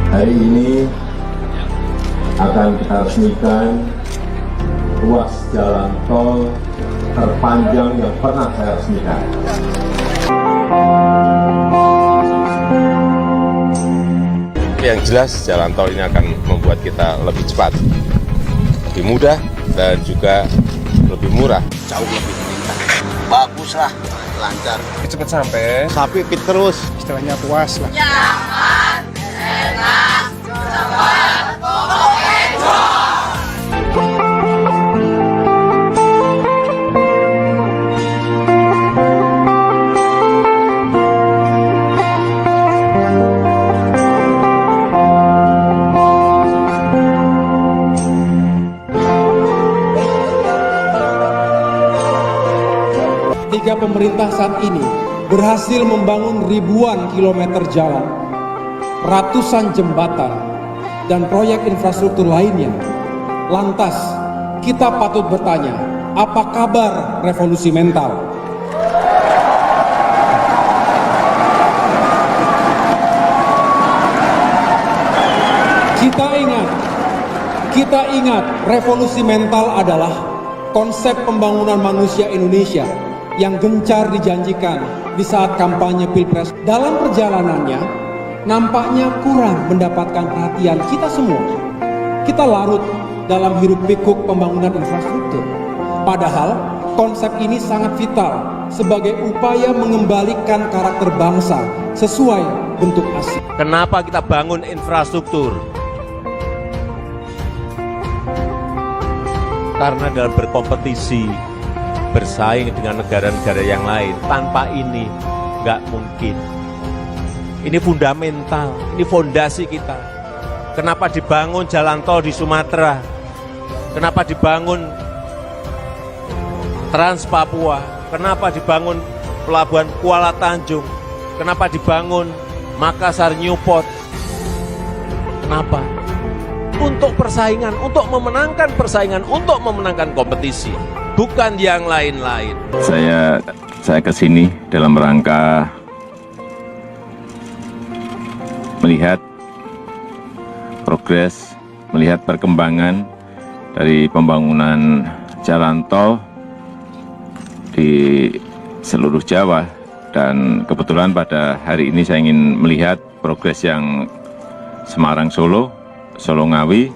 Hari ini akan kita resmikan ruas jalan tol terpanjang yang pernah saya resmikan. Yang jelas jalan tol ini akan membuat kita lebih cepat, lebih mudah, dan juga lebih murah. Jauh lebih meningkat. Bagus lah, lancar. Cepat sampai. Tapi fit terus. Istilahnya puas lah. Nyaman, enak, cepat, pokoknya enjoy. Tiga pemerintah saat ini berhasil membangun ribuan kilometer jalan, ratusan jembatan, dan proyek infrastruktur lainnya. Lantas, kita patut bertanya, apa kabar revolusi mental? Kita ingat, revolusi mental adalah konsep pembangunan manusia Indonesia yang gencar dijanjikan di saat kampanye Pilpres. Dalam perjalanannya, nampaknya kurang mendapatkan perhatian kita semua. Kita larut dalam hiruk-pikuk pembangunan infrastruktur. Padahal, konsep ini sangat vital sebagai upaya mengembalikan karakter bangsa sesuai bentuk asli. Kenapa kita bangun infrastruktur? Karena dalam berkompetisi, bersaing dengan negara-negara yang lain, tanpa ini nggak mungkin. Ini fundamental, ini fondasi kita. Kenapa dibangun jalan tol di Sumatera? Kenapa dibangun Trans Papua? Kenapa dibangun Pelabuhan Kuala Tanjung? Kenapa dibangun Makassar Newport? Kenapa? Untuk persaingan, untuk memenangkan persaingan, untuk memenangkan kompetisi, bukan yang lain-lain. Saya ke sini dalam rangka melihat progres, melihat perkembangan dari pembangunan jalan tol di seluruh Jawa, dan kebetulan pada hari ini saya ingin melihat progres yang Semarang-Solo, Solo-Ngawi,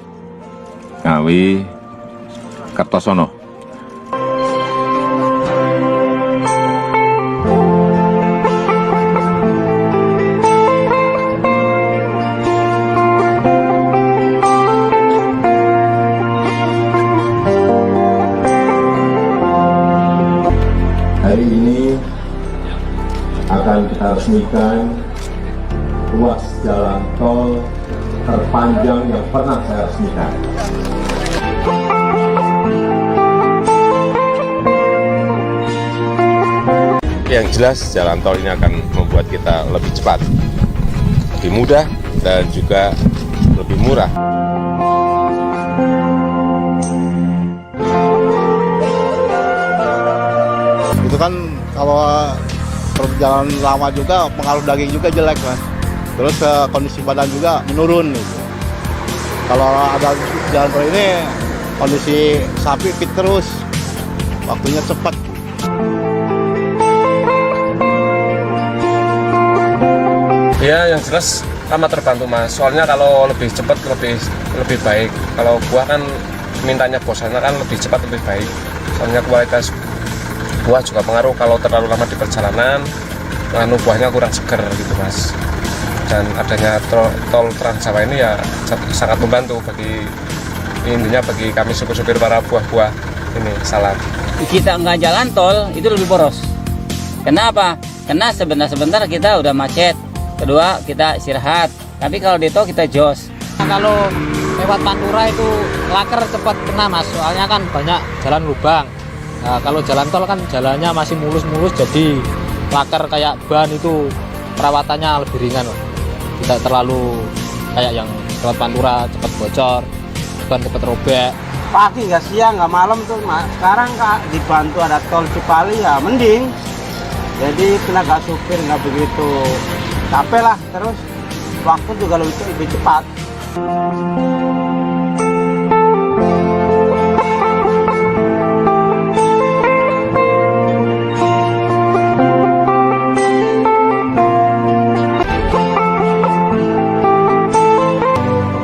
Ngawi-Kertosono. Hari ini akan kita resmikan ruas jalan tol terpanjang yang pernah saya resmikan. Yang jelas jalan tol ini akan membuat kita lebih cepat, lebih mudah, dan juga lebih murah. Itu kan kalau perjalanan lama juga pengaruh daging juga jelek kan. Terus kondisi badan juga menurun gitu. Kalau ada jalan tol ini kondisi sapi fit terus, waktunya cepat. Ya, yang jelas amat terbantu Mas. Soalnya kalau lebih cepat lebih baik. Kalau buah kan mintanya bosannya kan lebih cepat lebih baik. Soalnya kualitas buah juga pengaruh kalau terlalu lama di perjalanan, buahnya kurang seger gitu Mas. Dan adanya tol Trans Jawa ini ya sangat membantu bagi kami supir-supir para buah-buah ini. Salam. Kita nggak jalan tol itu lebih boros. Kenapa? Karena sebentar kita udah macet. Kedua kita istirahat. Tapi kalau di tol kita jos. Kalau lewat Pantura itu laker cepat kena Mas. Soalnya kan banyak jalan lubang. Nah, kalau jalan tol kan jalannya masih mulus-mulus, jadi laker kayak ban itu perawatannya lebih ringan. Tidak terlalu kayak yang lewat Pantura cepat bocor, ban cepat robek. Pagi nggak siang nggak malam tuh Mas. Sekarang Kak dibantu ada tol Cipali ya mending. Jadi tenaga supir nggak begitu capek lah terus. waktu juga lebih cepat.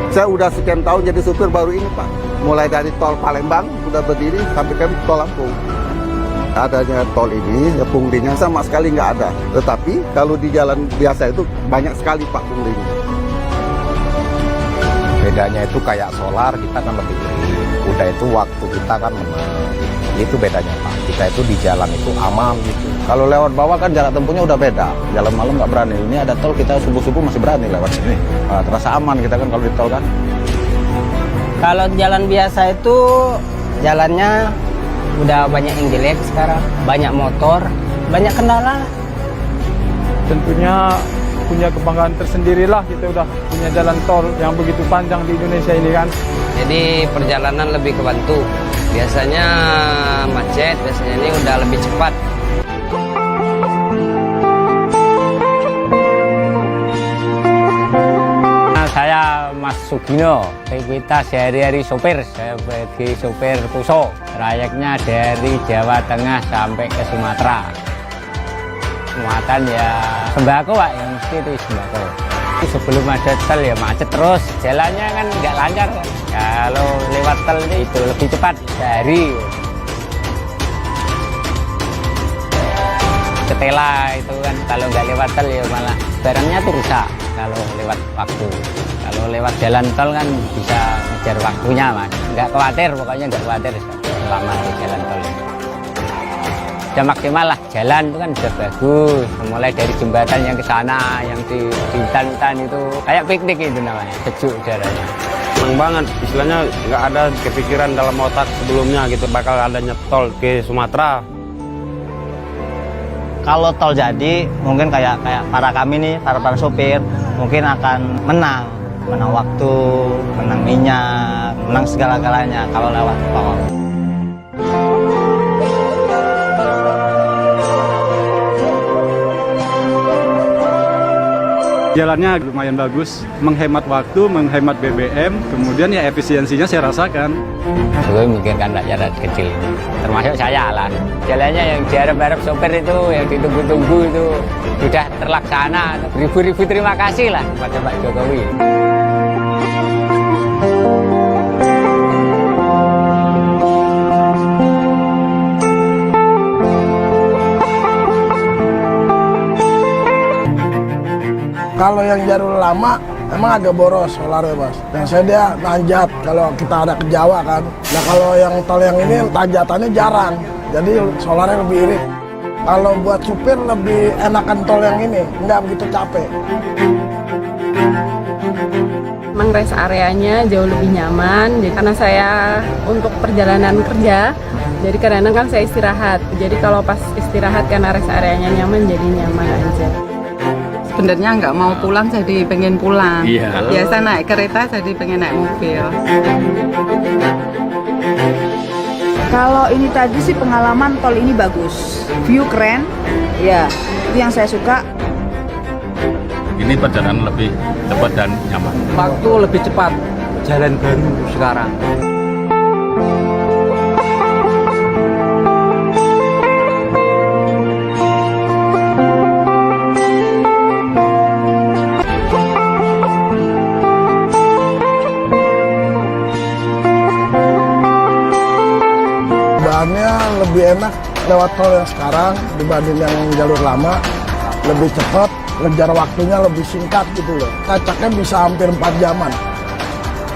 Saya udah sekian tahun jadi supir baru ini Pak. Mulai dari tol Palembang sudah berdiri sampai ke tol Lampung. Adanya tol ini, ya punglinya sama sekali nggak ada. Tetapi kalau di jalan biasa itu banyak sekali Pak punglinya. Bedanya itu kayak solar, kita kan lebih gede. Udah itu waktu kita kan menang. Itu bedanya Pak. Kita itu di jalan itu aman gitu. Kalau lewat bawah kan jarak tempuhnya udah beda. Jalan malam nggak berani. Ini ada tol, kita subuh-subuh masih berani lewat sini. Nah, terasa aman kita kan kalau di tol kan. Kalau jalan biasa itu jalannya udah banyak yang jelek sekarang, banyak motor, banyak kendala. Tentunya punya kebanggaan tersendirilah kita udah punya jalan tol yang begitu panjang di Indonesia ini kan. Jadi perjalanan lebih kebantu. Biasanya macet, biasanya ini udah lebih cepat. Saya Mas Sugino, kita sehari-hari sopir, saya sebagai sopir Puso. Trayeknya dari Jawa Tengah sampai ke Sumatera. Muatan ya sembako Pak, yang mesti itu sembako. Sebelum ada tol ya macet terus, jalannya kan nggak lancar. Kalau lewat tol itu lebih cepat sehari. Ketela itu kan kalau nggak lewat tol ya malah barangnya tuh rusak kalau lewat waktu. Kalau lewat jalan tol kan bisa ngejar waktunya Mas. Nggak khawatir, pokoknya nggak khawatir selama di jalan tol. Sudah maksimal lah, jalan itu kan sudah bagus. Mulai dari jembatan yang ke sana, yang di hutan-hutan itu kayak piknik itu namanya, sejuk udaranya. Senang banget, istilahnya nggak ada kepikiran dalam otak sebelumnya gitu bakal adanya tol ke Sumatera. Kalau tol jadi, mungkin kayak para kami nih, para sopir, mungkin akan menang waktu, menang minyak, menang segala-galanya kalau lewat tol. Jalannya lumayan bagus, menghemat waktu, menghemat BBM, kemudian ya efisiensinya saya rasakan. Itu mungkin kan rakyat kecil, termasuk saya lah. Jalannya yang diharap-harap sopir itu, yang ditunggu-tunggu itu sudah terlaksana. Ribu-ribu terima kasih lah kepada Pak Jokowi. Kalau yang jalur lama emang agak boros solarnya Mas. Yang saya dia tanjat kalau kita ada ke Jawa kan. Nah kalau yang tol yang ini tanjatannya jarang, jadi solarnya lebih irit. Kalau buat supir lebih enakan tol yang ini, nggak begitu capek. Memang rest areanya jauh lebih nyaman, jadi karena saya untuk perjalanan kerja, jadi kadang-kadang kan saya istirahat. Jadi kalau pas istirahat karena rest areanya nyaman, jadi nyaman aja. Sebenarnya nggak mau pulang jadi pengen pulang. Biasa naik kereta jadi pengen naik mobil. Kalau ini tadi sih pengalaman tol ini bagus, view keren, ya itu yang saya suka. Ini perjalanan lebih cepat dan nyaman. Waktu lebih cepat, jalan baru sekarang. Lebih enak lewat tol yang sekarang dibanding yang jalur lama, lebih cepat, ngejar waktunya lebih singkat gitu loh. Kacaknya bisa hampir 4 jaman.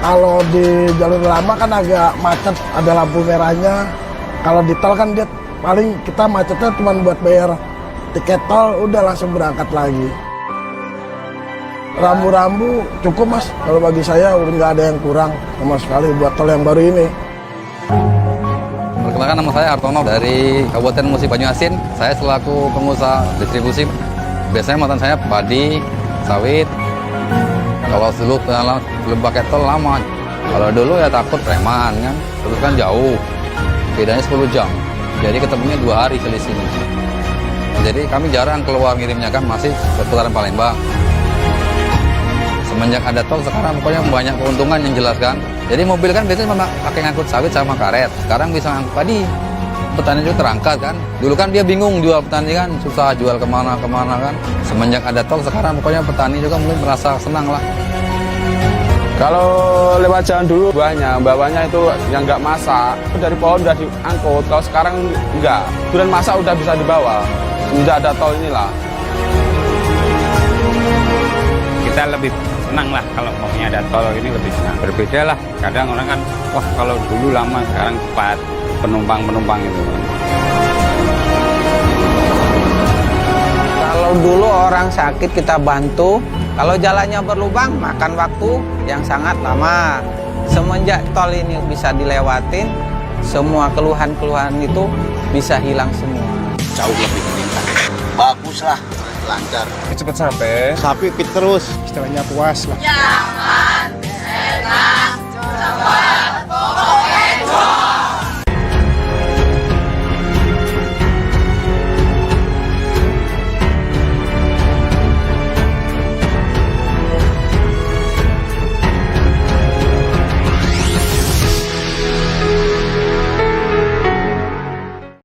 Kalau di jalur lama kan agak macet, ada lampu merahnya. Kalau di tol kan dia paling kita macetnya cuma buat bayar tiket tol, udah langsung berangkat lagi. Rambu-rambu cukup Mas, kalau bagi saya nggak ada yang kurang sama sekali buat tol yang baru ini. Perkenalkan, nama saya Artono dari Kabupaten Musi Banyuasin. Saya selaku pengusaha distribusi. Biasanya muatan saya padi, sawit. Kalau dulu belum pakai tol lama. Kalau dulu ya takut preman kan, terus kan jauh. Bedanya 10 jam. Jadi ketemunya 2 hari selisihnya. Jadi kami jarang keluar ngirimnya kan, masih seputaran Palembang. Semenjak ada tol sekarang pokoknya banyak keuntungan yang jelas kan. Jadi mobil kan biasanya pakai ngangkut sawit sama karet. Sekarang bisa ngangkut padi. Petani juga terangkat kan. Dulu kan dia bingung jual petani kan, susah jual kemana-kemana kan. Semenjak ada tol sekarang pokoknya petani juga mungkin merasa senang lah. Kalau lewat jalan dulu bawahnya itu yang nggak masak, dari pohon udah diangkut. Kalau sekarang enggak, durian masak udah bisa dibawa. Sudah ada tol inilah. Kita lebih senang lah kalau maunya ada tol ini, lebih senang. Berbeda lah, kadang orang kan, wah kalau dulu lama, sekarang cepat. Penumpang itu. Kalau dulu orang sakit kita bantu, kalau jalannya berlubang makan waktu yang sangat lama. Semenjak tol ini bisa dilewatin, semua keluhan-keluhan itu bisa hilang semua. Jauh lebih meningkat. Bagus lah, lancar. Cepat sampai. Sapi fit terus, istilahnya puas lah. Jangan